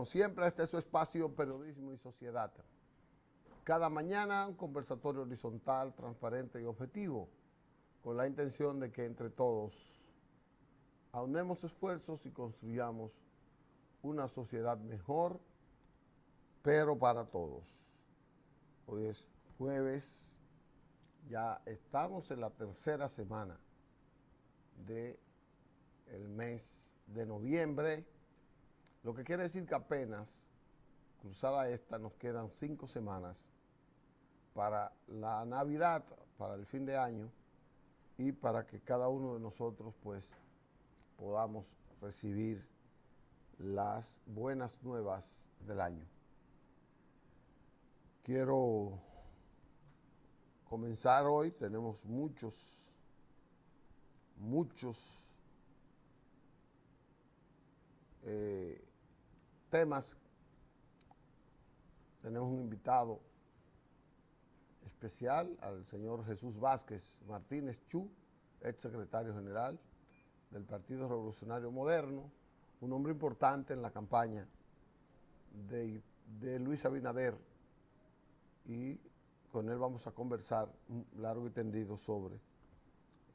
Como siempre, este es su espacio Periodismo y Sociedad. Cada mañana un conversatorio horizontal, transparente y objetivo, con la intención de que entre todos aunemos esfuerzos y construyamos una sociedad mejor, pero para todos. Hoy es jueves, ya estamos en la tercera semana del mes de noviembre, lo que quiere decir que apenas, cruzada esta, nos quedan 5 semanas para la Navidad, para el fin de año y para que cada uno de nosotros pues podamos recibir las buenas nuevas del año. Quiero comenzar hoy, tenemos muchos temas. Tenemos un invitado especial al señor Jesús Vázquez Martínez Chu, ex secretario general del Partido Revolucionario Moderno, un hombre importante en la campaña de Luis Abinader, y con él vamos a conversar largo y tendido sobre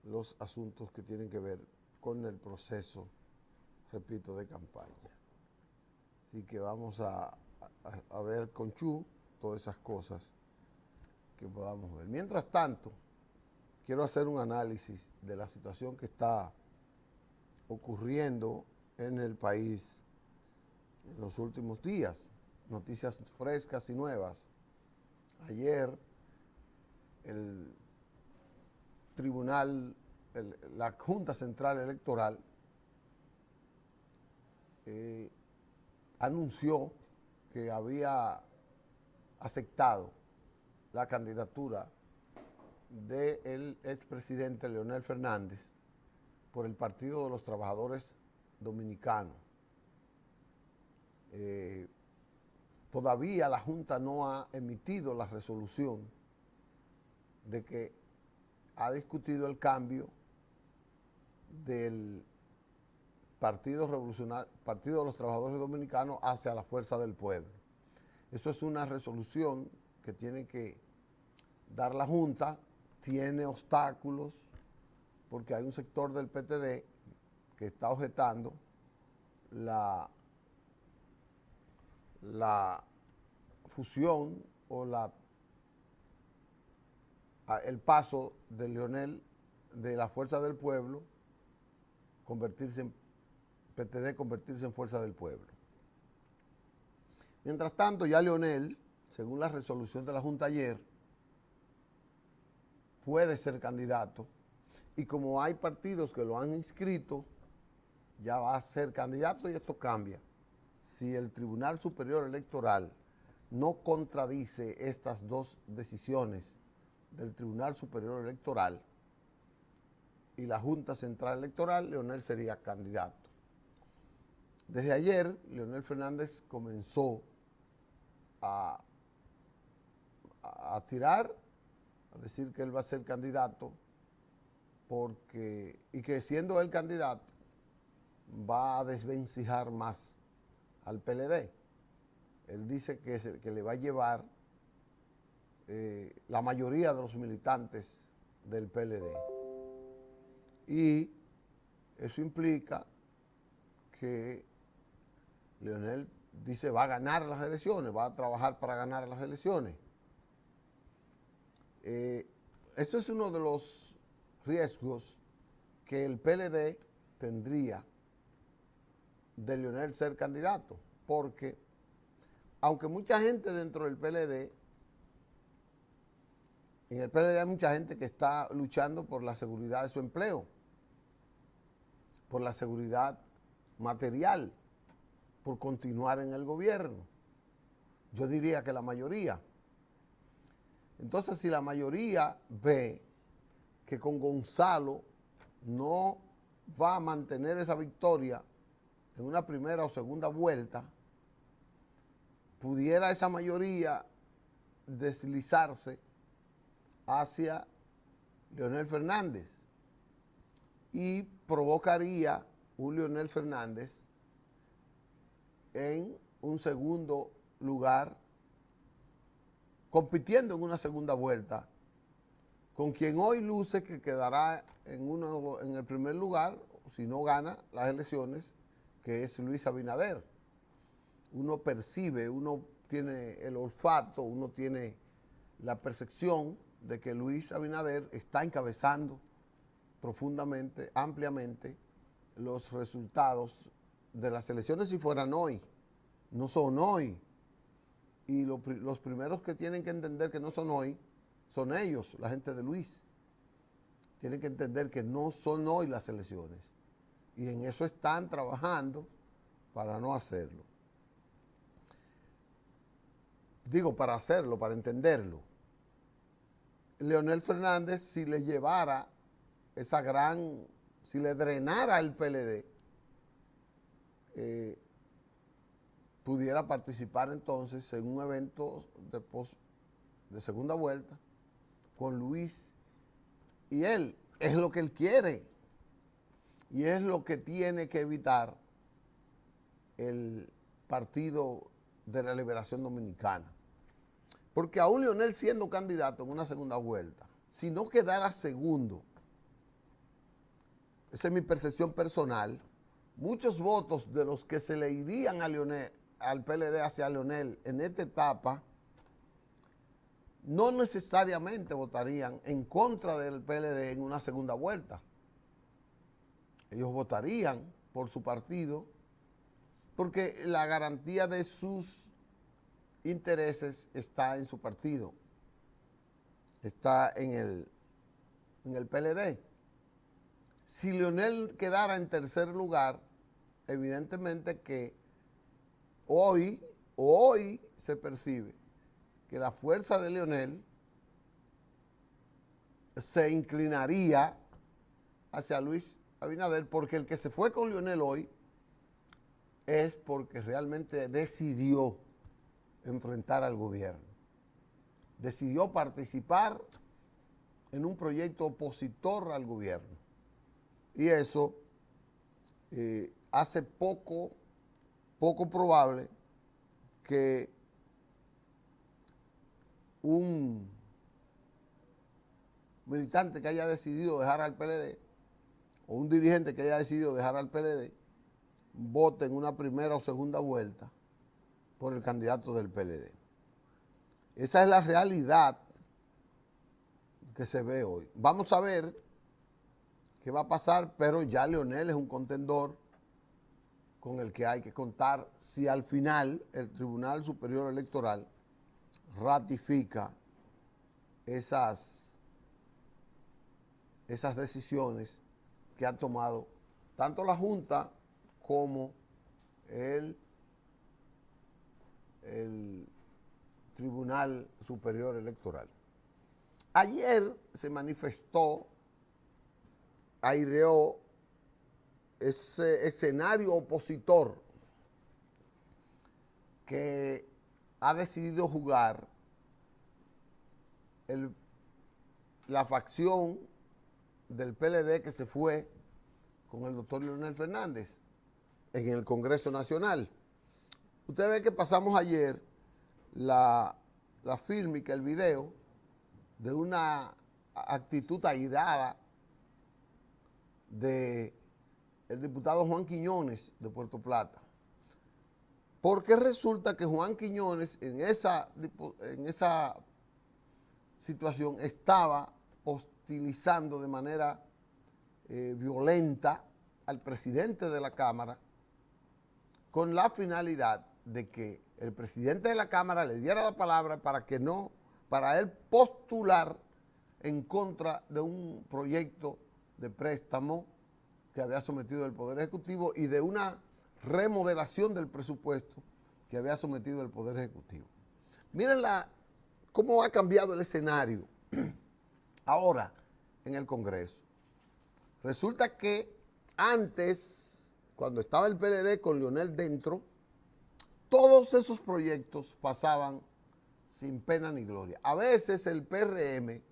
los asuntos que tienen que ver con el proceso, repito, de campaña. Así que vamos a ver con Chu todas esas cosas que podamos ver. Mientras tanto, quiero hacer un análisis de la situación que está ocurriendo en el país en los últimos días. Noticias frescas y nuevas. Ayer el tribunal, la Junta Central Electoral anunció que había aceptado la candidatura del expresidente Leonel Fernández por el Partido de los Trabajadores Dominicanos. Todavía la Junta no ha emitido la resolución de que ha discutido el cambio del Partido Revolucionario, Partido de los Trabajadores Dominicanos hacia la Fuerza del Pueblo. Eso es una resolución que tiene que dar la Junta, tiene obstáculos, porque hay un sector del PTD que está objetando la fusión o el paso de Leonel de la Fuerza del Pueblo, PTD convertirse en Fuerza del Pueblo. Mientras tanto, ya Leonel, según la resolución de la Junta ayer, puede ser candidato, y como hay partidos que lo han inscrito, ya va a ser candidato, y esto cambia. Si el Tribunal Superior Electoral no contradice estas dos decisiones del Tribunal Superior Electoral y la Junta Central Electoral, Leonel sería candidato. Desde ayer, Leonel Fernández comenzó a tirar, a decir que él va a ser candidato, y que siendo él candidato va a desvencijar más al PLD. Él dice que le va a llevar la mayoría de los militantes del PLD. Y eso implica que Leonel dice va a ganar las elecciones, va a trabajar para ganar las elecciones. Eso es uno de los riesgos que el PLD tendría de Leonel ser candidato, porque aunque mucha gente dentro del PLD, en el PLD hay mucha gente que está luchando por la seguridad de su empleo, por la seguridad material, por continuar en el gobierno. Yo diría que la mayoría. Entonces, si la mayoría ve que con Gonzalo no va a mantener esa victoria en una primera o segunda vuelta, pudiera esa mayoría deslizarse hacia Leonel Fernández y provocaría un Leonel Fernández en un segundo lugar, compitiendo en una segunda vuelta, con quien hoy luce que quedará en el primer lugar, si no gana las elecciones, que es Luis Abinader. Uno percibe, uno tiene el olfato, uno tiene la percepción de que Luis Abinader está encabezando profundamente, ampliamente, los resultados de las elecciones si fueran hoy. No son hoy. Y los primeros que tienen que entender que no son hoy son ellos, la gente de Luis. Tienen que entender que no son hoy las elecciones. Y en eso están trabajando para no hacerlo. Digo, para hacerlo, para entenderlo. Leonel Fernández, si le llevara si le drenara el PLD, pudiera participar entonces en un evento de segunda vuelta con Luis, y él, es lo que él quiere, y es lo que tiene que evitar el Partido de la Liberación Dominicana. Porque aún Leonel siendo candidato en una segunda vuelta, si no quedara segundo, esa es mi percepción personal, muchos votos de los que se le irían a Leonel, al PLD hacia Leonel en esta etapa, no necesariamente votarían en contra del PLD en una segunda vuelta. Ellos votarían por su partido porque la garantía de sus intereses está en su partido, está en el PLD. Si Leonel quedara en tercer lugar, evidentemente que hoy se percibe que la fuerza de Leonel se inclinaría hacia Luis Abinader, porque el que se fue con Leonel hoy es porque realmente decidió enfrentar al gobierno. Decidió participar en un proyecto opositor al gobierno. Y eso hace poco probable que un militante que haya decidido dejar al PLD o un dirigente que haya decidido dejar al PLD vote en una primera o segunda vuelta por el candidato del PLD. Esa es la realidad que se ve hoy. Vamos a ver qué va a pasar, pero ya Leonel es un contendor con el que hay que contar si al final el Tribunal Superior Electoral ratifica esas decisiones que han tomado tanto la Junta como el Tribunal Superior Electoral. Ayer se manifestó, aireó ese escenario opositor que ha decidido jugar la facción del PLD que se fue con el doctor Leonel Fernández en el Congreso Nacional. Usted ve que pasamos ayer la fílmica, el video de una actitud airada del diputado Juan Quiñones de Puerto Plata. Porque resulta que Juan Quiñones en esa situación estaba hostilizando de manera violenta al presidente de la Cámara con la finalidad de que el presidente de la Cámara le diera la palabra para él postular en contra de un proyecto de préstamo que había sometido el Poder Ejecutivo y de una remodelación del presupuesto que había sometido el Poder Ejecutivo. Miren cómo ha cambiado el escenario ahora en el Congreso. Resulta que antes, cuando estaba el PLD con Leonel dentro, todos esos proyectos pasaban sin pena ni gloria. A veces el PRM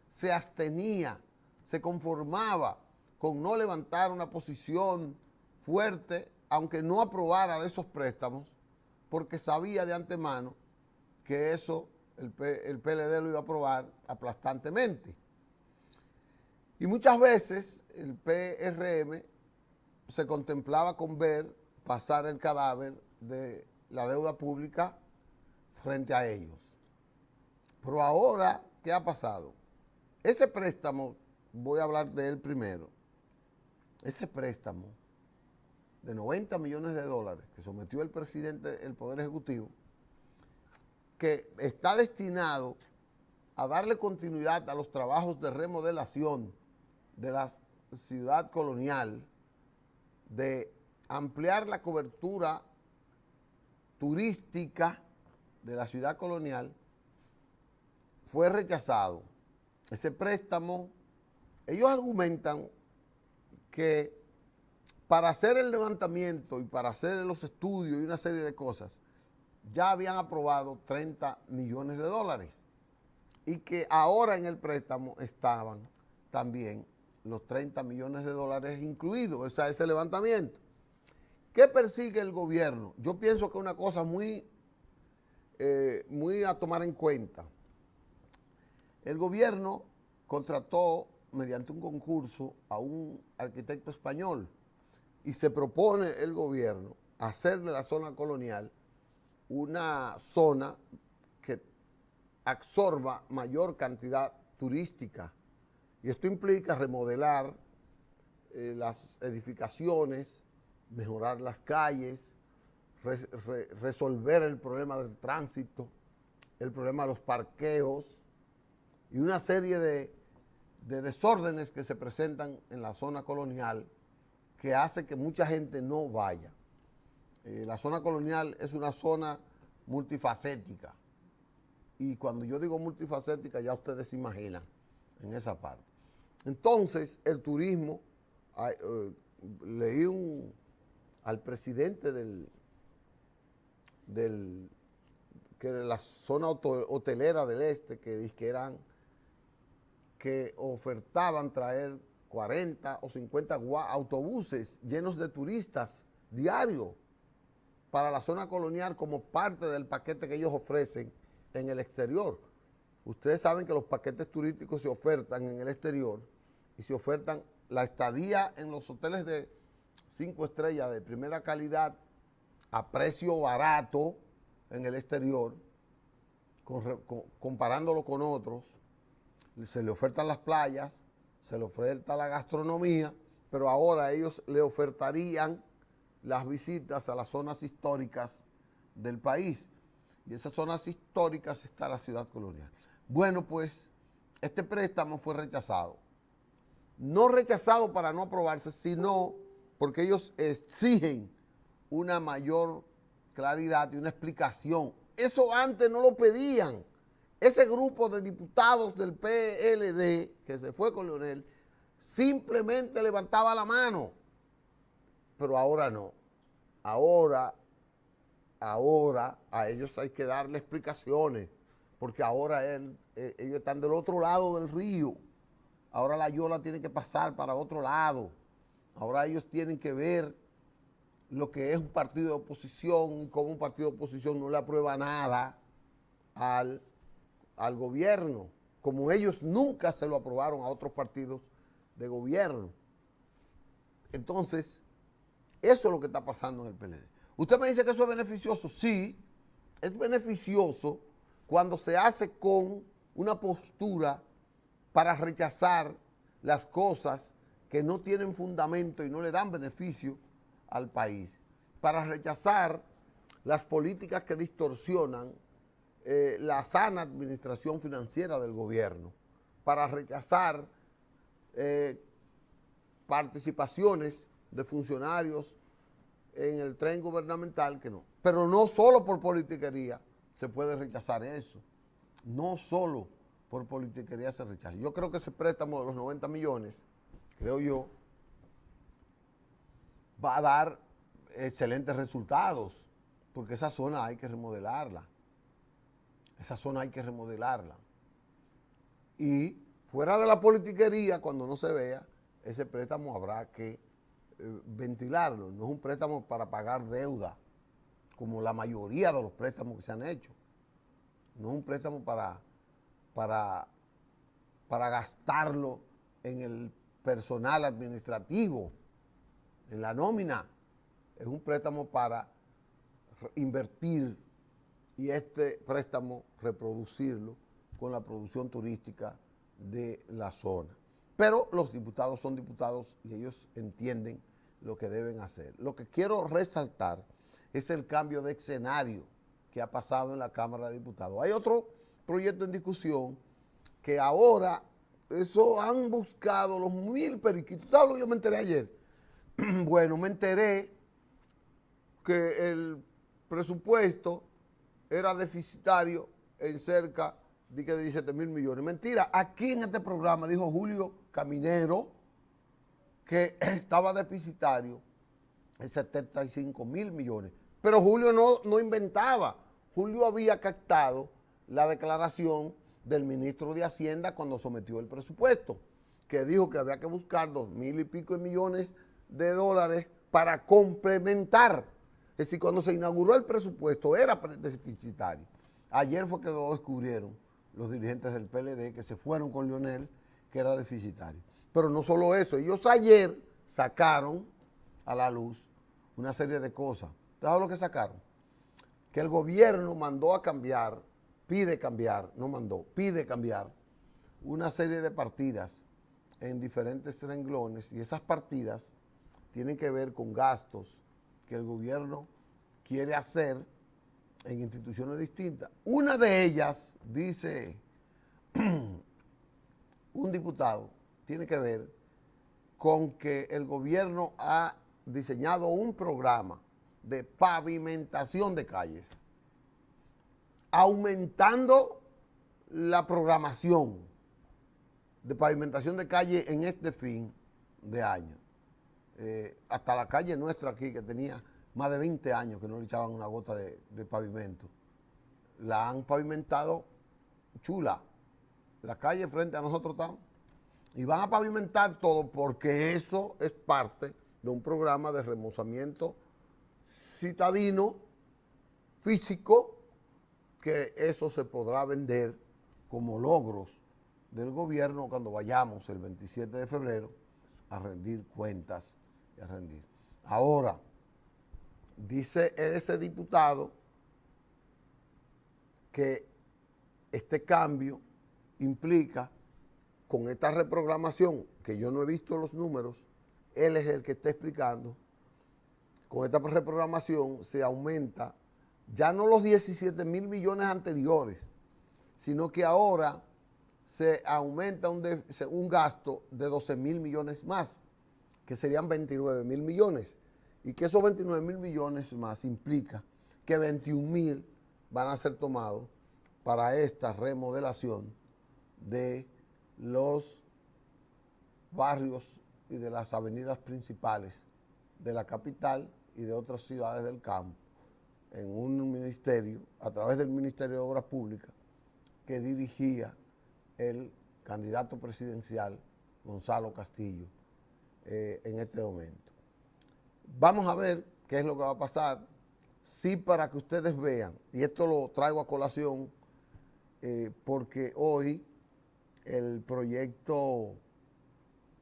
se abstenía, se conformaba con no levantar una posición fuerte, aunque no aprobara esos préstamos, porque sabía de antemano que eso el PLD lo iba a aprobar aplastantemente. Y muchas veces el PRM se contemplaba con ver pasar el cadáver de la deuda pública frente a ellos. Pero ahora, ¿qué ha pasado? Ese préstamo, voy a hablar de él primero, ese préstamo de 90 millones de dólares que sometió el presidente, el Poder Ejecutivo, que está destinado a darle continuidad a los trabajos de remodelación de la ciudad colonial, de ampliar la cobertura turística de la ciudad colonial, fue rechazado. Ese préstamo, ellos argumentan que para hacer el levantamiento y para hacer los estudios y una serie de cosas, ya habían aprobado 30 millones de dólares y que ahora en el préstamo estaban también los 30 millones de dólares incluidos, o sea, ese levantamiento. ¿Qué persigue el gobierno? Yo pienso que es una cosa muy a tomar en cuenta. El gobierno contrató mediante un concurso a un arquitecto español y se propone el gobierno hacer de la zona colonial una zona que absorba mayor cantidad turística. Y esto implica remodelar las edificaciones, mejorar las calles, resolver el problema del tránsito, el problema de los parqueos y una serie de desórdenes que se presentan en la zona colonial que hace que mucha gente no vaya. La zona colonial es una zona multifacética y cuando yo digo multifacética ya ustedes se imaginan en esa parte. Entonces el turismo, leí al presidente que era la zona hotelera del este, que ofertaban traer 40 o 50 autobuses llenos de turistas diarios para la zona colonial como parte del paquete que ellos ofrecen en el exterior. Ustedes saben que los paquetes turísticos se ofertan en el exterior y se ofertan la estadía en los hoteles de 5 estrellas de primera calidad a precio barato en el exterior, comparándolo con otros. Se le ofertan las playas, se le oferta la gastronomía, pero ahora ellos le ofertarían las visitas a las zonas históricas del país. Y esas zonas históricas está la ciudad colonial. Bueno, pues este préstamo fue rechazado. No rechazado para no aprobarse, sino porque ellos exigen una mayor claridad y una explicación. Eso antes no lo pedían. Ese grupo de diputados del PLD que se fue con Leonel simplemente levantaba la mano, pero ahora no. Ahora a ellos hay que darle explicaciones, porque ahora ellos están del otro lado del río. Ahora la yola tiene que pasar para otro lado. Ahora ellos tienen que ver lo que es un partido de oposición y cómo un partido de oposición no le aprueba nada al gobierno, como ellos nunca se lo aprobaron a otros partidos de gobierno. Entonces, eso es lo que está pasando en el PLD. Usted me dice que eso es beneficioso. Sí, es beneficioso cuando se hace con una postura para rechazar las cosas que no tienen fundamento y no le dan beneficio al país, para rechazar las políticas que distorsionan la sana administración financiera del gobierno, para rechazar participaciones de funcionarios en el tren gubernamental que no. Pero no solo por politiquería se puede rechazar eso. No solo por politiquería se rechaza. Yo creo que ese préstamo de los 90 millones, creo yo, va a dar excelentes resultados, porque esa zona hay que remodelarla. Esa zona hay que remodelarla. Y fuera de la politiquería, cuando no se vea, ese préstamo habrá que ventilarlo. No es un préstamo para pagar deuda, como la mayoría de los préstamos que se han hecho. No es un préstamo para gastarlo en el personal administrativo, en la nómina. Es un préstamo para invertir y este préstamo reproducirlo con la producción turística de la zona. Pero los diputados son diputados y ellos entienden lo que deben hacer. Lo que quiero resaltar es el cambio de escenario que ha pasado en la Cámara de Diputados. Hay otro proyecto en discusión que ahora, eso han buscado los 1000 periquitos. ¿Sabes lo que yo me enteré ayer? Bueno, me enteré que el presupuesto era deficitario en cerca de 17,000 millones. Mentira, aquí en este programa dijo Julio Caminero que estaba deficitario en 75,000 millones. Pero Julio no inventaba. Julio había captado la declaración del ministro de Hacienda cuando sometió el presupuesto, que dijo que había que buscar 2,000 y pico de millones de dólares para complementar. Es decir, cuando se inauguró el presupuesto era deficitario. Ayer fue que lo descubrieron los dirigentes del PLD que se fueron con Leonel, que era deficitario. Pero no solo eso, ellos ayer sacaron a la luz una serie de cosas. ¿Sabes lo que sacaron? Que el gobierno mandó a cambiar, pide cambiar una serie de partidas en diferentes renglones y esas partidas tienen que ver con gastos que el gobierno quiere hacer en instituciones distintas. Una de ellas, dice un diputado, tiene que ver con que el gobierno ha diseñado un programa de pavimentación de calles, aumentando la programación de pavimentación de calles en este fin de año. Hasta la calle nuestra aquí, que tenía más de 20 años que no le echaban una gota de pavimento, la han pavimentado chula. La calle frente a nosotros estamos. Y van a pavimentar todo porque eso es parte de un programa de remozamiento citadino, físico, que eso se podrá vender como logros del gobierno cuando vayamos el 27 de febrero a rendir cuentas y a rendir. Ahora, dice ese diputado que este cambio implica, con esta reprogramación, que yo no he visto los números, él es el que está explicando, con esta reprogramación se aumenta ya no los 17,000 millones anteriores, sino que ahora se aumenta un gasto de 12,000 millones más, que serían 29,000 millones, y que esos 29,000 millones más implica que 21,000 van a ser tomados para esta remodelación de los barrios y de las avenidas principales de la capital y de otras ciudades del campo, en un ministerio, a través del Ministerio de Obras Públicas, que dirigía el candidato presidencial Gonzalo Castillo en este momento. Vamos a ver qué es lo que va a pasar. Sí, para que ustedes vean, y esto lo traigo a colación porque hoy el proyecto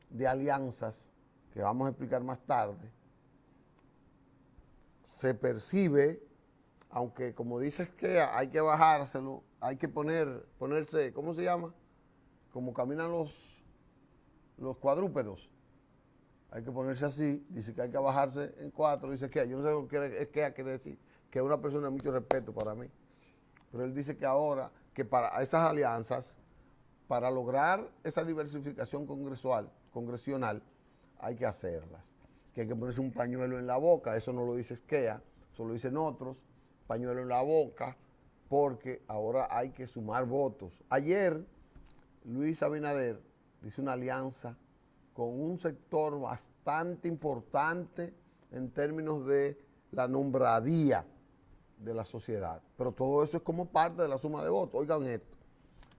de alianzas, que vamos a explicar más tarde, se percibe, aunque como dices que hay que bajárselo, hay que ponerse, ¿cómo se llama? Como caminan los cuadrúpedos. Hay que ponerse así, dice que hay que bajarse en 4, dice que yo no sé lo que quiere decir, que es una persona de mucho respeto para mí. Pero él dice que ahora, que para esas alianzas, para lograr esa diversificación congresional, hay que hacerlas. Que hay que ponerse un pañuelo en la boca, eso no lo dice Esquea, eso lo dicen otros, pañuelo en la boca, porque ahora hay que sumar votos. Ayer, Luis Abinader hizo una alianza con un sector bastante importante en términos de la nombradía de la sociedad. Pero todo eso es como parte de la suma de votos. Oigan esto.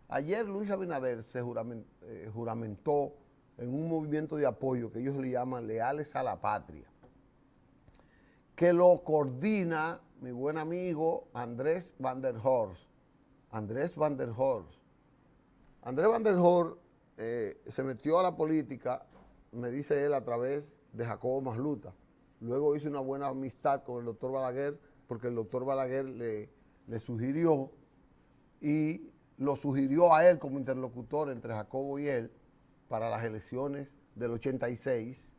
Ayer Luis Abinader se juramentó en un movimiento de apoyo que ellos le llaman Leales a la Patria, que lo coordina mi buen amigo Andrés Van der Horst. Andrés Van der Horst. Andrés Van der Horst se metió a la política, me dice él, a través de Jacobo Masluta. Luego hizo una buena amistad con el doctor Balaguer, porque el doctor Balaguer le sugirió y lo sugirió a él como interlocutor entre Jacobo y él para las elecciones del 86.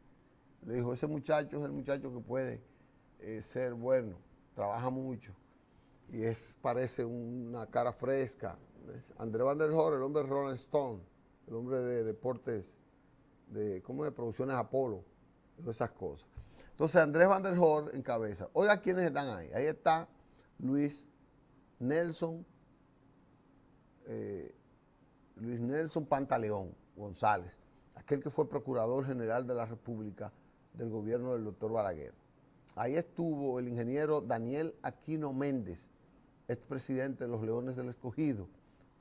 Le dijo, ese muchacho es el muchacho que puede ser bueno, trabaja mucho y parece una cara fresca. Andrés Van der Horst, el hombre de Rolling Stone, el hombre de deportes, de producciones Apolo, todas esas cosas. Entonces Andrés Van der Horst encabeza. Oiga quiénes están ahí. Ahí está Luis Nelson Pantaleón González, aquel que fue Procurador General de la República del gobierno del doctor Balaguer. Ahí estuvo el ingeniero Daniel Aquino Méndez, expresidente de los Leones del Escogido,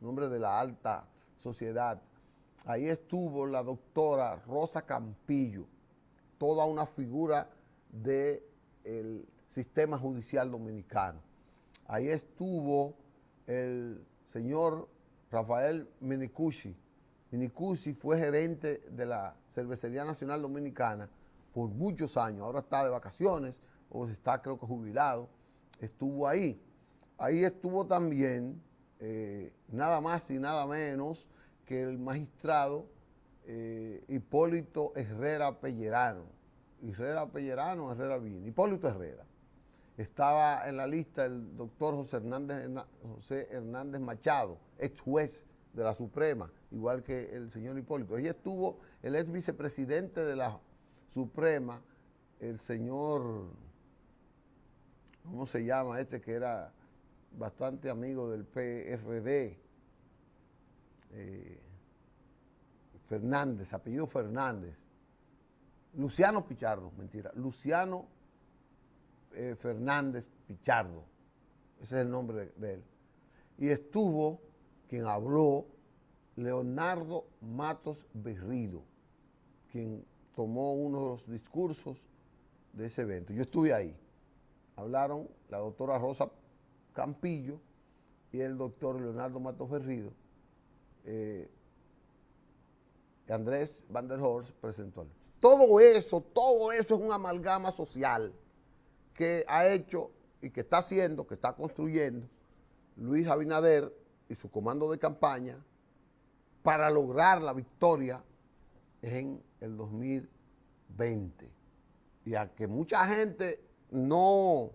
un hombre de la alta sociedad. Ahí estuvo la doctora Rosa Campillo, toda una figura del sistema judicial dominicano. Ahí estuvo el señor Rafael Minicucci. Minicucci fue gerente de la Cervecería Nacional Dominicana por muchos años. Ahora está de vacaciones o está, creo que, jubilado. Estuvo ahí. Ahí estuvo también nada más y nada menos que el magistrado Hipólito Herrera Pellerano. Herrera Vini. Hipólito Herrera. Estaba en la lista el doctor José Hernández Machado, ex juez de la Suprema, igual que el señor Hipólito. Ahí estuvo el ex vicepresidente de la Suprema, el señor, ¿cómo se llama este? Que era bastante amigo del PRD, Fernández, apellido Fernández. Luciano Pichardo, mentira, Luciano Fernández Pichardo, ese es el nombre de él. Y estuvo, quien habló, Leonardo Matos Berrido, quien tomó uno de los discursos de ese evento. Yo estuve ahí. Hablaron la doctora Rosa Campillo y el doctor Leonardo Matos Berrido. Andrés Van der Horst presentó. Todo eso es una amalgama social que ha hecho y que está haciendo, que está construyendo Luis Abinader y su comando de campaña para lograr la victoria en el 2020. Y a que mucha gente no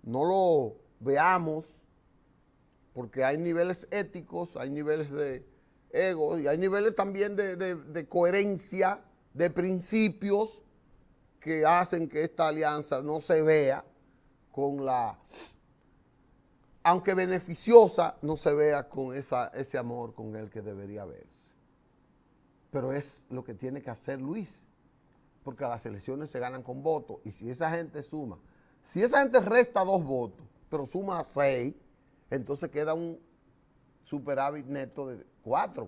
lo veamos, porque hay niveles éticos, hay niveles de ego y hay niveles también de coherencia, de principios que hacen que esta alianza no se vea aunque beneficiosa, no se vea con ese amor con el que debería verse. Pero es lo que tiene que hacer Luis, porque las elecciones se ganan con votos, y si esa gente resta 2 votos, pero suma 6, entonces queda un superávit neto de 4,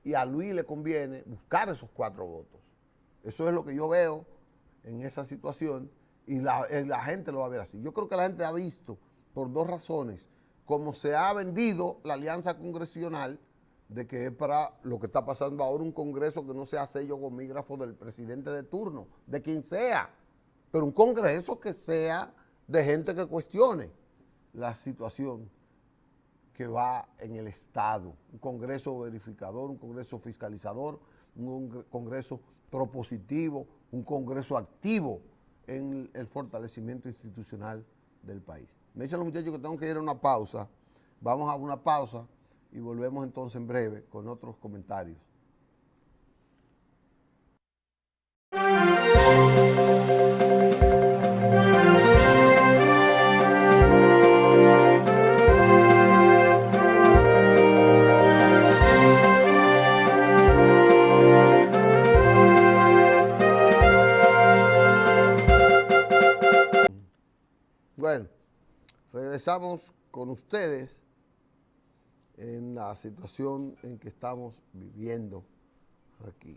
y a Luis le conviene buscar esos 4 votos. Eso es lo que yo veo en esa situación, y la gente lo va a ver así. Yo creo que la gente ha visto, por 2 razones, cómo se ha vendido la alianza congresional, de que es para lo que está pasando ahora, un congreso que no sea sello gomígrafo del presidente de turno, de quien sea, pero un congreso que sea de gente que cuestione la situación que va en el Estado, un congreso verificador, un congreso fiscalizador, un congreso propositivo, un congreso activo en el fortalecimiento institucional del país. Me dicen los muchachos que tengo que ir a una pausa. Vamos a una pausa y volvemos entonces en breve con otros comentarios. Bueno, regresamos con ustedes en la situación en que estamos viviendo aquí.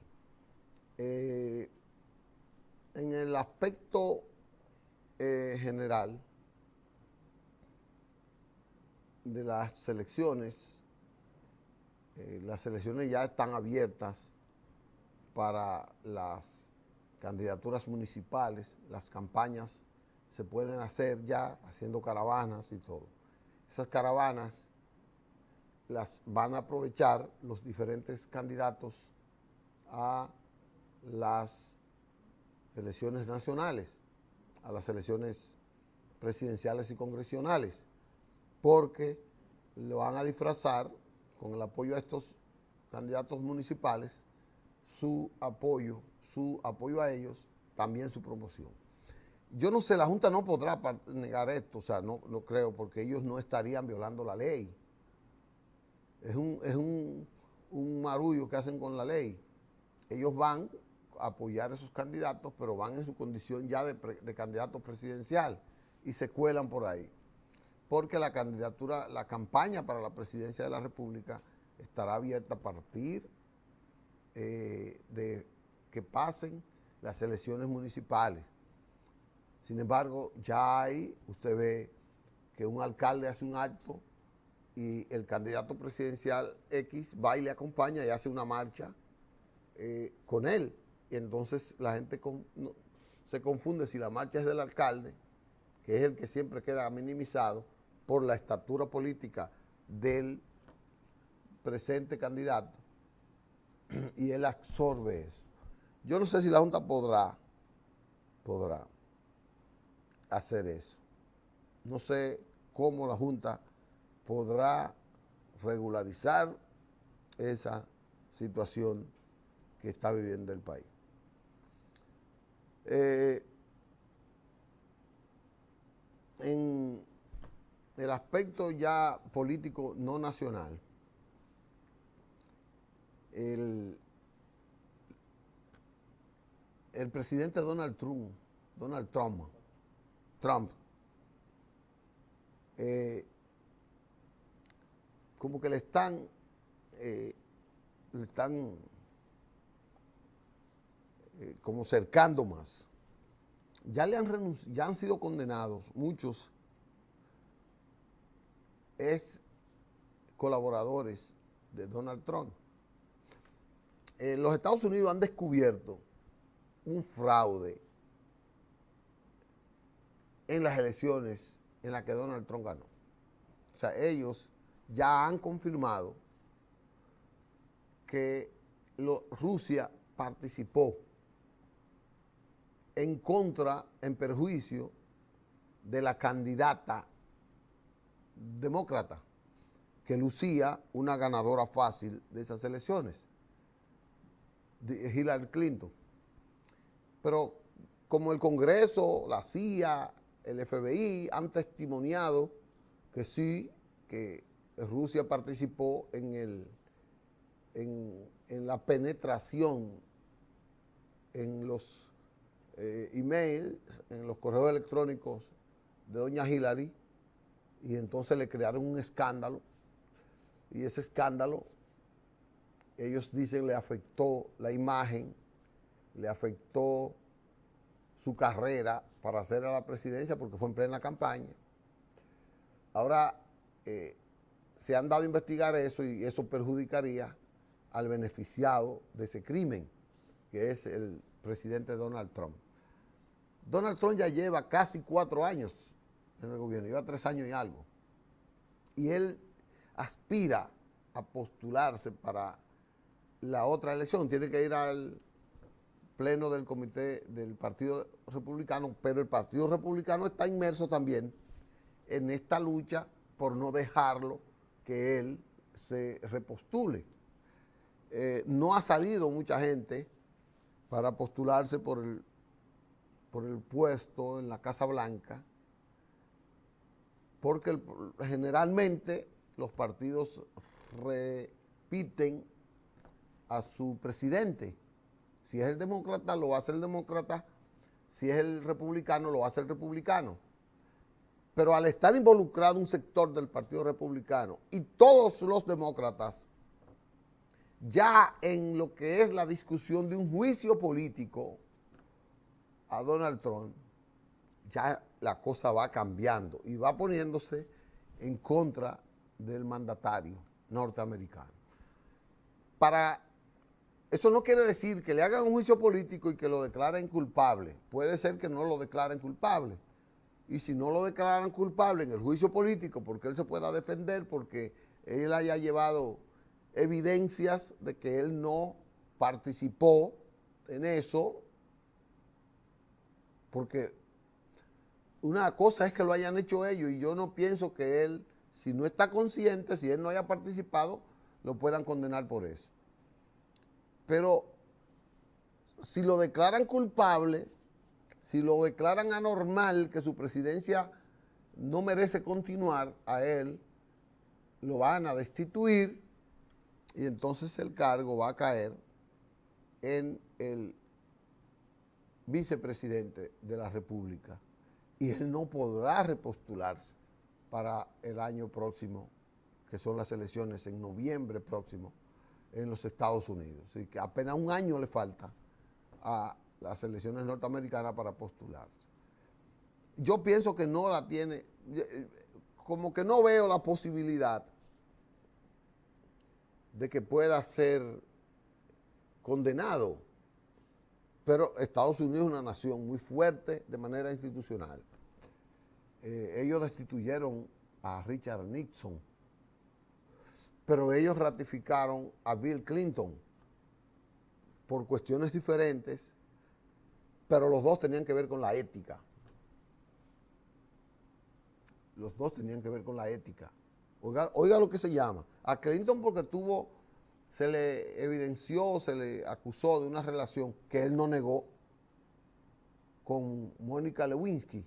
En el aspecto general, de las elecciones ya están abiertas para las candidaturas municipales, las campañas se pueden hacer ya haciendo caravanas y todo. Esas caravanas las van a aprovechar los diferentes candidatos a las elecciones nacionales, a las elecciones presidenciales y congresionales, porque lo van a disfrazar con el apoyo a estos candidatos municipales, su apoyo a ellos, también su promoción. Yo no sé, la Junta no podrá negar esto, o sea, no creo, porque ellos no estarían violando la ley. Es un marullo que hacen con la ley. Ellos van a apoyar a esos candidatos, pero van en su condición ya de candidato presidencial y se cuelan por ahí. Porque la campaña para la presidencia de la República estará abierta a partir de que pasen las elecciones municipales. Sin embargo, ya usted ve que un alcalde hace un acto y el candidato presidencial X va y le acompaña y hace una marcha con él. Y entonces la gente se confunde si la marcha es del alcalde, que es el que siempre queda minimizado por la estatura política del presente candidato, y él absorbe eso. Yo no sé si la Junta podrá hacer eso. No sé cómo la Junta podrá regularizar esa situación que está viviendo el país. En el aspecto ya político no nacional, el presidente Donald Trump, como que le están como cercando más. Ya han sido condenados muchos colaboradores de Donald Trump. Los Estados Unidos han descubierto un fraude en las elecciones en las que Donald Trump ganó. O sea, ellos ya han confirmado que Rusia participó en perjuicio de la candidata demócrata, que lucía una ganadora fácil de esas elecciones, de Hillary Clinton. Pero como el Congreso, la CIA, el FBI han testimoniado que sí, que Rusia participó en la penetración en los emails, en los correos electrónicos de doña Hillary, y entonces le crearon un escándalo, y ese escándalo, ellos dicen, le afectó la imagen, le afectó su carrera para hacer a la presidencia, porque fue en plena campaña. Ahora se han dado a investigar eso, y eso perjudicaría al beneficiado de ese crimen, que es el presidente Donald Trump. Donald Trump ya lleva casi 4 años en el gobierno, lleva 3 años y algo. Y él aspira a postularse para la otra elección. Tiene que ir al pleno del comité del Partido Republicano, pero el Partido Republicano está inmerso también en esta lucha por no dejarlo que él se repostule. No ha salido mucha gente para postularse por el puesto en la Casa Blanca, porque generalmente los partidos repiten a su presidente. Si es el demócrata, lo hace el demócrata. Si es el republicano, lo hace el republicano. Pero al estar involucrado un sector del Partido Republicano y todos los demócratas, ya en lo que es la discusión de un juicio político a Donald Trump, ya la cosa va cambiando y va poniéndose en contra del mandatario norteamericano. Eso no quiere decir que le hagan un juicio político y que lo declaren culpable. Puede ser que no lo declaren culpable. Y si no lo declaran culpable en el juicio político, porque él se pueda defender, porque él haya llevado evidencias de que él no participó en eso, porque una cosa es que lo hayan hecho ellos y yo no pienso que él, si no está consciente, si él no haya participado, lo puedan condenar por eso. Pero si lo declaran culpable, si lo declaran anormal, que su presidencia no merece continuar, a él lo van a destituir y entonces el cargo va a caer en el vicepresidente de la República y él no podrá repostularse para el año próximo, que son las elecciones en noviembre próximo en los Estados Unidos. Así que apenas un año le falta a las elecciones norteamericanas para postularse. Yo pienso que no la tiene, como que no veo la posibilidad de que pueda ser condenado. Pero Estados Unidos es una nación muy fuerte de manera institucional. Ellos destituyeron a Richard Nixon, pero ellos ratificaron a Bill Clinton por cuestiones diferentes, pero los dos tenían que ver con la ética. Los dos tenían que ver con la ética. Oiga lo que se llama. A Clinton porque se le evidenció, se le acusó de una relación que él no negó con Mónica Lewinsky,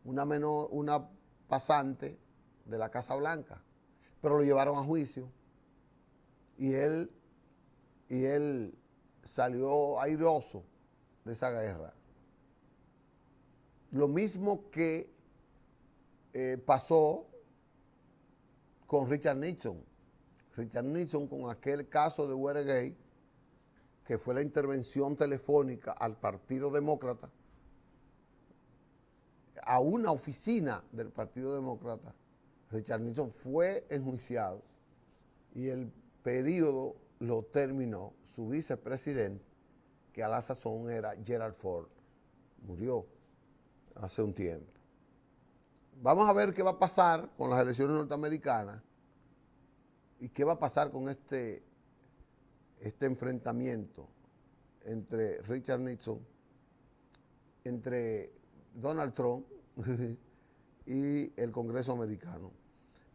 una pasante de la Casa Blanca, pero lo llevaron a juicio y él salió airoso de esa guerra. Lo mismo que pasó con Richard Nixon. Richard Nixon con aquel caso de Watergate, que fue la intervención telefónica al Partido Demócrata, a una oficina del Partido Demócrata. Richard Nixon fue enjuiciado y el periodo lo terminó su vicepresidente, que a la sazón era Gerald Ford. Murió hace un tiempo. Vamos a ver qué va a pasar con las elecciones norteamericanas y qué va a pasar con este enfrentamiento entre Richard Nixon, entre Donald Trump y el Congreso americano.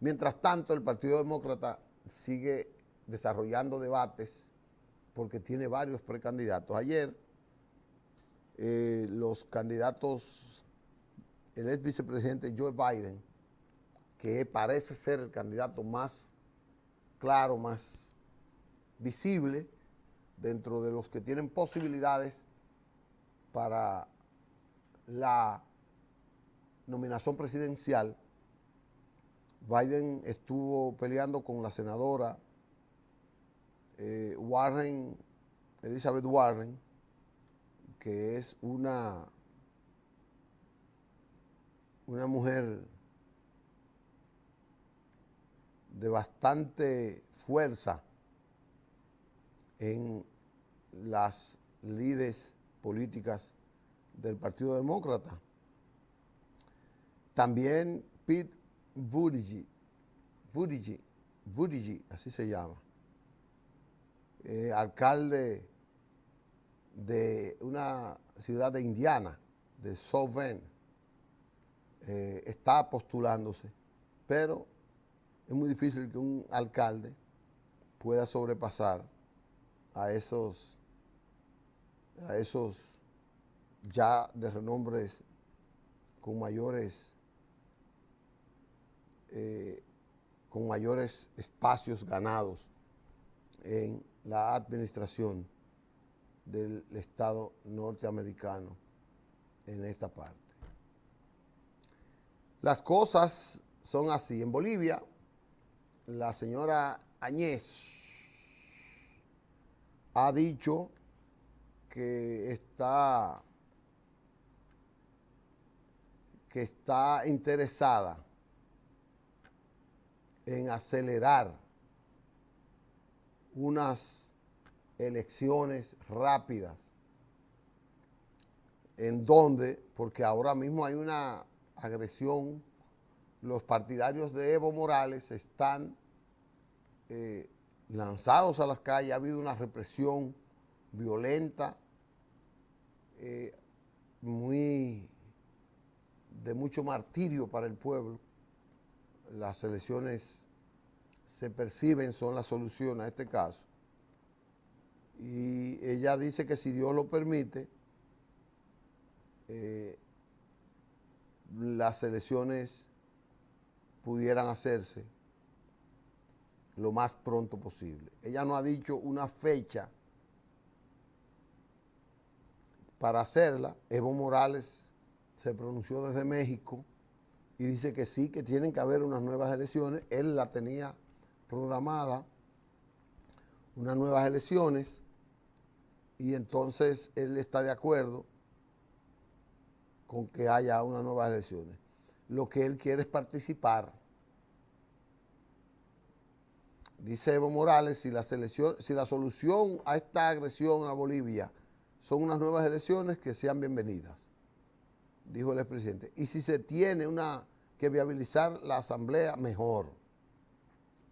Mientras tanto, el Partido Demócrata sigue desarrollando debates porque tiene varios precandidatos. Ayer, los candidatos, el ex vicepresidente Joe Biden, que parece ser el candidato más claro, más visible dentro de los que tienen posibilidades para la nominación presidencial, Biden estuvo peleando con la senadora Elizabeth Warren, que es una mujer de bastante fuerza en las lides políticas del Partido Demócrata. También Pete Buttigieg, así se llama, alcalde de una ciudad de Indiana, de South Bend, está postulándose, pero es muy difícil que un alcalde pueda sobrepasar a esos ya de renombres con mayores espacios ganados en la administración del Estado norteamericano en esta parte. Las cosas son así. En Bolivia, la señora Añez ha dicho que está interesada en acelerar unas elecciones rápidas, en donde, porque ahora mismo hay una agresión, los partidarios de Evo Morales están lanzados a las calles, ha habido una represión violenta, de mucho martirio para el pueblo. Las elecciones se perciben, son la solución a este caso. Y ella dice que si Dios lo permite, las elecciones pudieran hacerse lo más pronto posible. Ella no ha dicho una fecha para hacerla. Evo Morales se pronunció desde México y dice que sí, que tienen que haber unas nuevas elecciones. Él la tenía programada, unas nuevas elecciones, y entonces él está de acuerdo con que haya unas nuevas elecciones. Lo que él quiere es participar. Dice Evo Morales, si la solución a esta agresión a Bolivia son unas nuevas elecciones, que sean bienvenidas, dijo el expresidente. Y si se tiene que viabilizar la asamblea, mejor.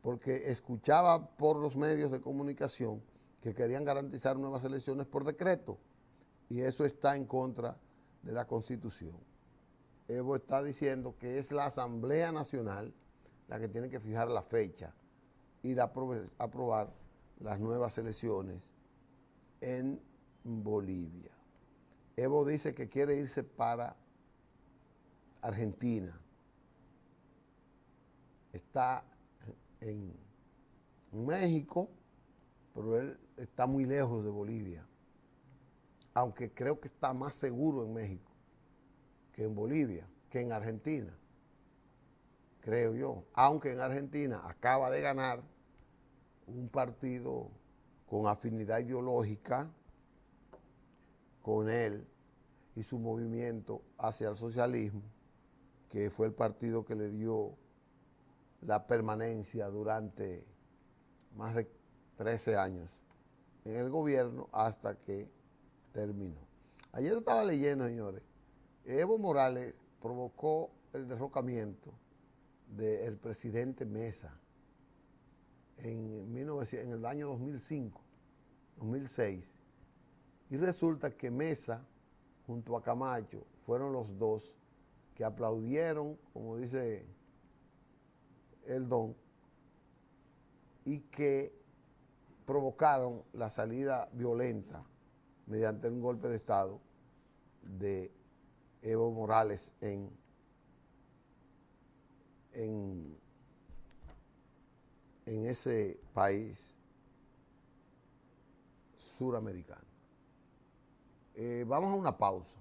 Porque escuchaba por los medios de comunicación que querían garantizar nuevas elecciones por decreto, y eso está en contra de la Constitución. Evo está diciendo que es la Asamblea Nacional la que tiene que fijar la fecha y aprobar las nuevas elecciones en Bolivia. Evo dice que quiere irse para Argentina. Está en México, pero él está muy lejos de Bolivia, aunque creo que está más seguro en México que en Bolivia, que en Argentina, creo yo. Aunque en Argentina acaba de ganar un partido con afinidad ideológica con él y su movimiento hacia el socialismo, que fue el partido que le dio la permanencia durante más de 13 años en el gobierno hasta que terminó. Ayer estaba leyendo, señores, Evo Morales provocó el derrocamiento del presidente Mesa en el año 2005, 2006, y resulta que Mesa junto a Camacho fueron los dos que aplaudieron, como dice el don, y que provocaron la salida violenta mediante un golpe de Estado de Evo Morales en ese país suramericano. Vamos a una pausa.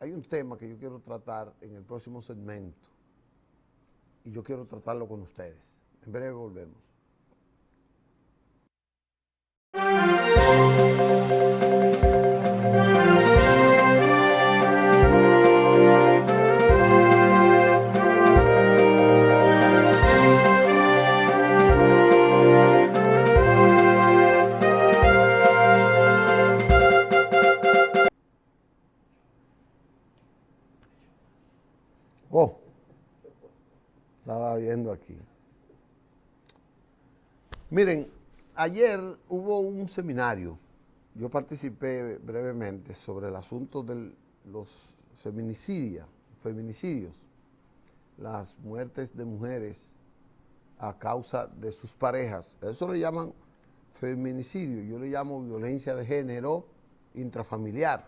Hay un tema que yo quiero tratar en el próximo segmento y yo quiero tratarlo con ustedes. En breve volvemos. Oh, estaba viendo aquí. Miren, ayer hubo un seminario, yo participé brevemente sobre el asunto de los feminicidios, las muertes de mujeres a causa de sus parejas. Eso le llaman feminicidio, yo le llamo violencia de género intrafamiliar.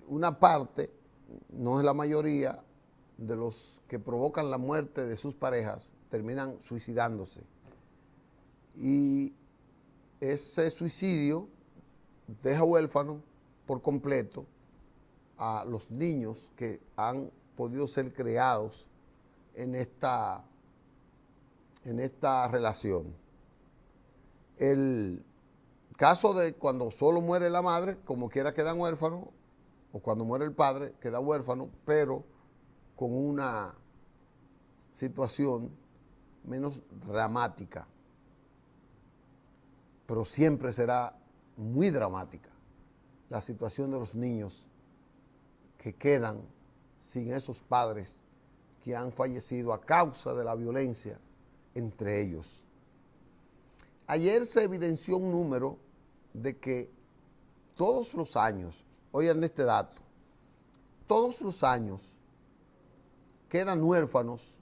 Una parte, no es la mayoría, de los que provocan la muerte de sus parejas terminan suicidándose. Y ese suicidio deja huérfano por completo a los niños que han podido ser creados en esta relación. El caso de cuando solo muere la madre, como quiera quedan huérfanos, o cuando muere el padre, queda huérfano, pero con una situación menos dramática, pero siempre será muy dramática la situación de los niños que quedan sin esos padres que han fallecido a causa de la violencia entre ellos. Ayer se evidenció un número de que todos los años, oigan este dato, todos los años quedan huérfanos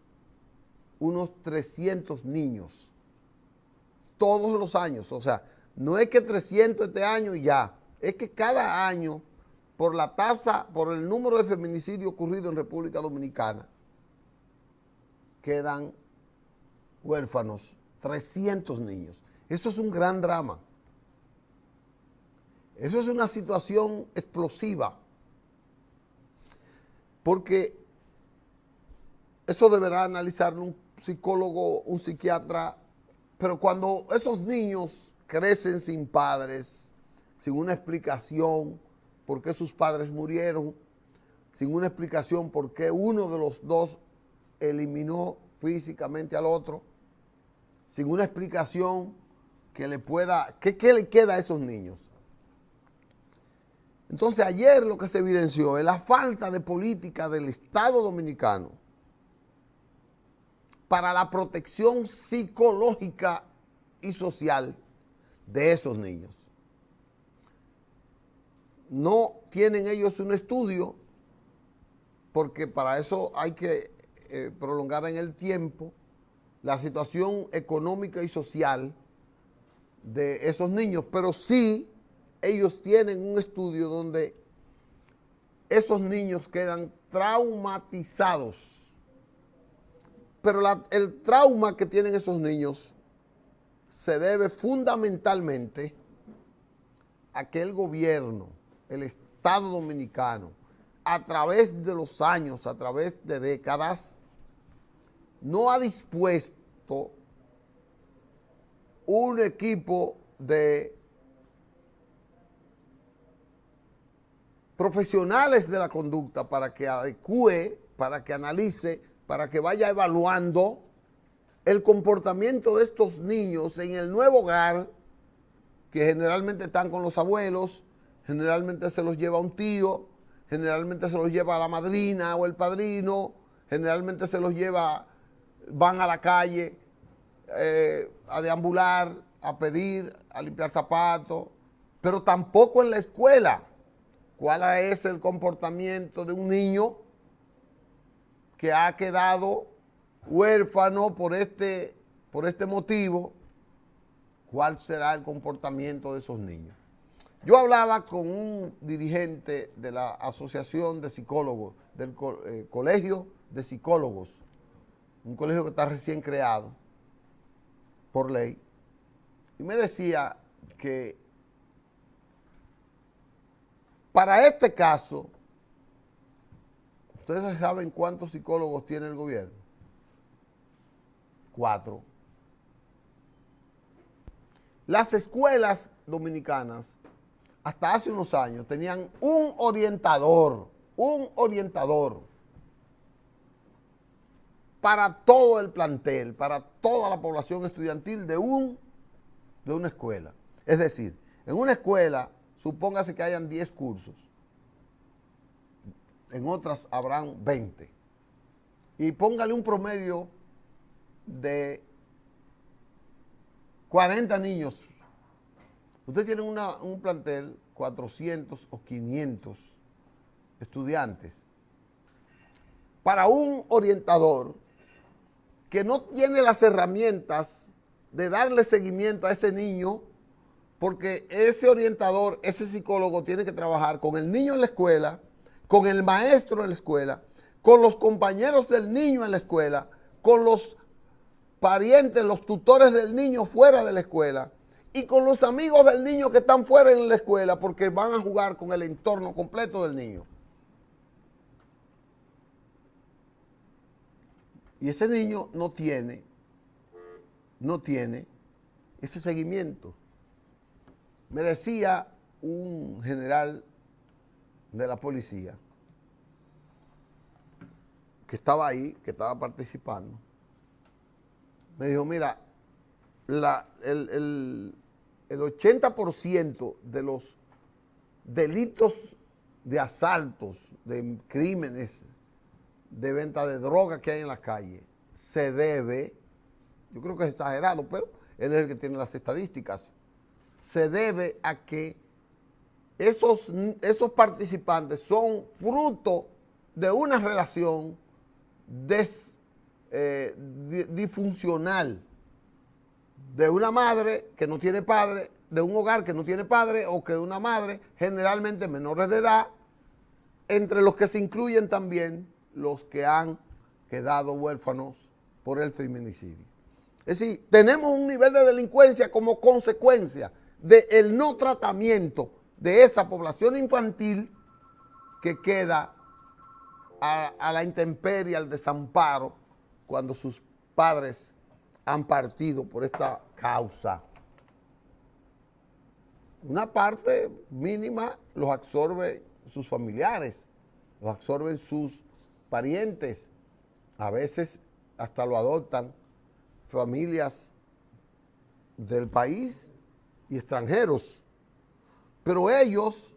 unos 300 niños. Todos los años, o sea, no es que 300 este año y ya, es que cada año, por la tasa, por el número de feminicidios ocurrido en República Dominicana, quedan huérfanos 300 niños. Eso es un gran drama. Eso es una situación explosiva, porque eso deberá analizarlo un psicólogo, un psiquiatra, pero cuando esos niños crecen sin padres, sin una explicación por qué sus padres murieron, sin una explicación por qué uno de los dos eliminó físicamente al otro, sin una explicación que le pueda, ¿qué le queda a esos niños? Entonces ayer lo que se evidenció es la falta de política del Estado Dominicano para la protección psicológica y social de esos niños. No tienen ellos un estudio, porque para eso hay que prolongar en el tiempo la situación económica y social de esos niños, pero sí ellos tienen un estudio donde esos niños quedan traumatizados. Pero el trauma que tienen esos niños se debe fundamentalmente a que el gobierno, el Estado Dominicano, a través de los años, a través de décadas, no ha dispuesto un equipo de profesionales de la conducta para que adecue, para que analice, para que vaya evaluando el comportamiento de estos niños en el nuevo hogar, que generalmente están con los abuelos, generalmente se los lleva un tío, generalmente se los lleva la madrina o el padrino, generalmente se los lleva, van a la calle a deambular, a pedir, a limpiar zapatos, pero tampoco en la escuela. ¿Cuál es el comportamiento de un niño que ha quedado huérfano por este motivo? ¿Cuál será el comportamiento de esos niños? Yo hablaba con un dirigente de la Asociación de Psicólogos, del Colegio de Psicólogos, un colegio que está recién creado por ley, y me decía que para este caso, ¿ustedes saben cuántos psicólogos tiene el gobierno? 4. Las escuelas dominicanas, hasta hace unos años, tenían un orientador para todo el plantel, para toda la población estudiantil de una escuela. Es decir, en una escuela, supóngase que hayan 10 cursos, en otras habrán 20. Y póngale un promedio de 40 niños. Usted tiene un plantel, 400 o 500 estudiantes. Para un orientador que no tiene las herramientas de darle seguimiento a ese niño, porque ese orientador, ese psicólogo tiene que trabajar con el niño en la escuela, con el maestro en la escuela, con los compañeros del niño en la escuela, con los parientes, los tutores del niño fuera de la escuela y con los amigos del niño que están fuera en la escuela, porque van a jugar con el entorno completo del niño. Y ese niño no tiene ese seguimiento. Me decía un general de la policía que estaba ahí, que estaba participando, me dijo, mira, el 80% de los delitos de asaltos, de crímenes, de venta de droga que hay en la calle, se debe, yo creo que es exagerado, pero él es el que tiene las estadísticas, se debe a que esos participantes son fruto de una relación disfuncional, de una madre que no tiene padre, de un hogar que no tiene padre, o que una madre, generalmente menores de edad, entre los que se incluyen también los que han quedado huérfanos por el feminicidio. Es decir, tenemos un nivel de delincuencia como consecuencia del no tratamiento de esa población infantil que queda a la intemperie, al desamparo, cuando sus padres han partido por esta causa. Una parte mínima los absorben sus familiares, los absorben sus parientes, a veces hasta lo adoptan familias del país y extranjeros, pero ellos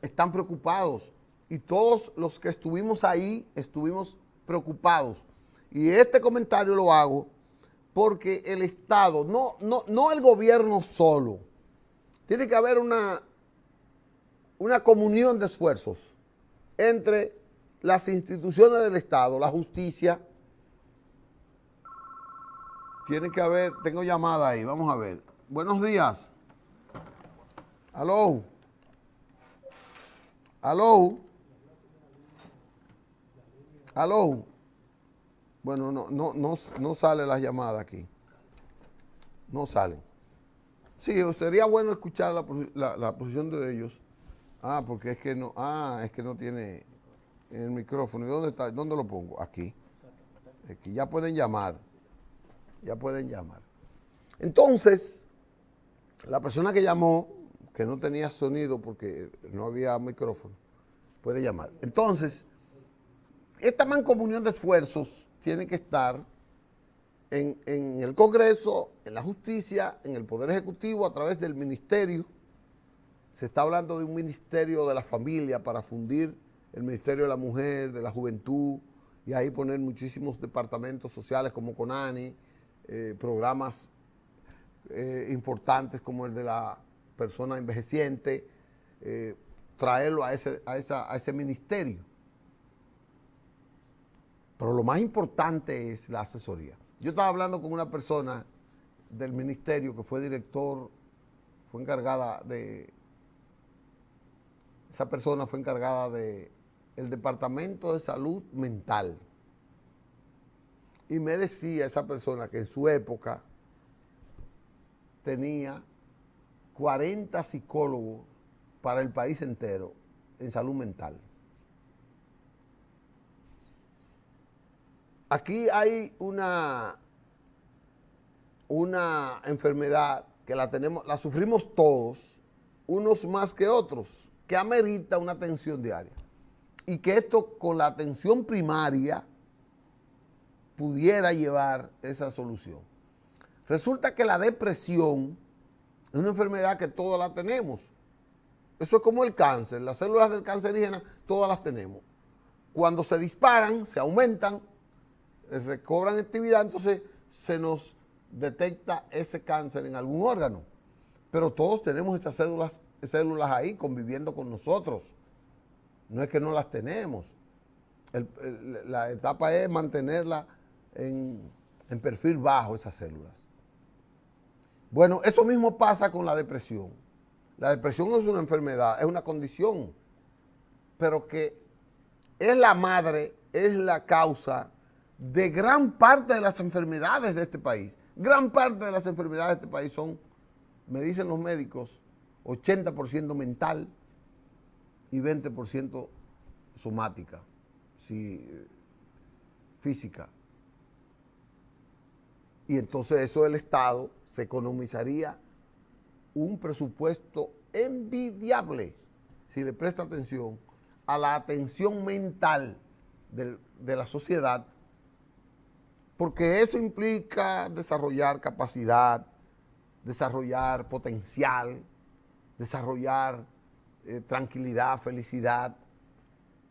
están preocupados y todos los que estuvimos ahí estuvimos preocupados. Y este comentario lo hago porque el Estado, no el gobierno solo, tiene que haber una comunión de esfuerzos entre las instituciones del Estado, la justicia. Tiene que haber, tengo llamada ahí, vamos a ver. Buenos días. Aló. Aló. Aló. Bueno, no sale la llamada aquí. No salen. Sí, sería bueno escuchar la posición de ellos. Porque es que no tiene el micrófono. ¿Y dónde está? ¿Dónde lo pongo? Aquí. Aquí. Ya pueden llamar. Ya pueden llamar. Entonces, la persona que llamó, que no tenía sonido porque no había micrófono, puede llamar. Entonces, esta mancomunión de esfuerzos tiene que estar en el Congreso, en la justicia, en el Poder Ejecutivo, a través del ministerio. Se está hablando de un ministerio de la familia para fundir el Ministerio de la Mujer, de la Juventud, y ahí poner muchísimos departamentos sociales como CONANI, programas importantes como el de la persona envejeciente, traerlo a ese ministerio. Pero lo más importante es la asesoría. Yo estaba hablando con una persona del ministerio que fue director, fue encargada de, esa persona fue encargada de el Departamento de Salud Mental. Y me decía esa persona que en su época tenía 40 psicólogos para el país entero en salud mental. Aquí hay una enfermedad que la sufrimos todos, unos más que otros, que amerita una atención diaria. Y que esto con la atención primaria pudiera llevar esa solución. Resulta que la depresión es una enfermedad que todas la tenemos. Eso es como el cáncer, las células del cancerígena todas las tenemos. Cuando se disparan, se aumentan, recobran actividad, entonces se nos detecta ese cáncer en algún órgano. Pero todos tenemos esas células ahí conviviendo con nosotros. No es que no las tenemos. La etapa es mantenerla en perfil bajo, esas células. Bueno, eso mismo pasa con la depresión. La depresión no es una enfermedad, es una condición, pero que es la madre, es la causa de gran parte de las enfermedades de este país. Gran parte de las enfermedades de este país son, me dicen los médicos, 80% mental y 20% somática, física. Y entonces eso el Estado se economizaría un presupuesto envidiable si le presta atención a la atención mental de la sociedad, porque eso implica desarrollar capacidad, desarrollar potencial, desarrollar tranquilidad, felicidad,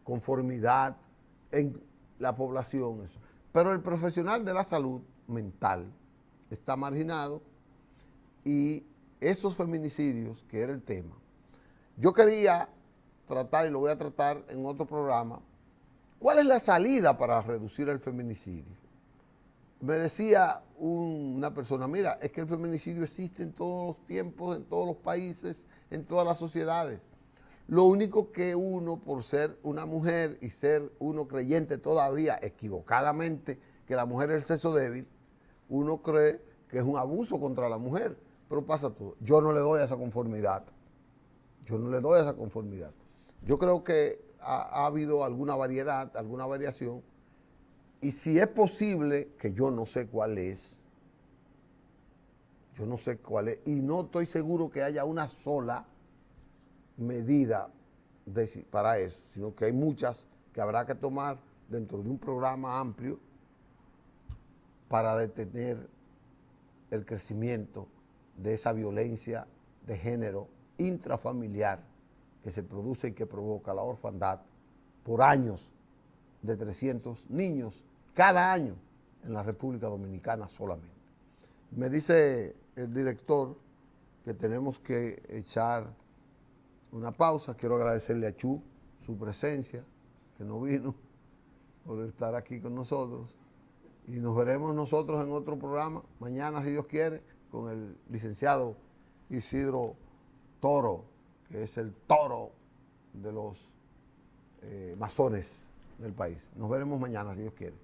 conformidad en la población. Eso. Pero el profesional de la salud mental está marginado y esos feminicidios, que era el tema, yo quería tratar, y lo voy a tratar en otro programa, ¿cuál es la salida para reducir el feminicidio? Me decía una persona, mira, es que el feminicidio existe en todos los tiempos, en todos los países, en todas las sociedades. Lo único que uno, por ser una mujer y ser uno creyente todavía, equivocadamente, que la mujer es el sexo débil, uno cree que es un abuso contra la mujer, pero pasa todo. Yo no le doy a esa conformidad. Yo no le doy a esa conformidad. Yo creo que ha habido alguna variedad, alguna variación, y si es posible, que yo no sé cuál es, y no estoy seguro que haya una sola medida para eso, sino que hay muchas que habrá que tomar dentro de un programa amplio para detener el crecimiento de esa violencia de género intrafamiliar que se produce y que provoca la orfandad por años de 300 niños cada año en la República Dominicana solamente. Me dice el director que tenemos que echar una pausa. Quiero agradecerle a Chu su presencia, que no vino, por estar aquí con nosotros. Y nos veremos nosotros en otro programa, mañana, si Dios quiere, con el licenciado Isidro Toro, que es el toro de los masones del país. Nos veremos mañana, si Dios quiere.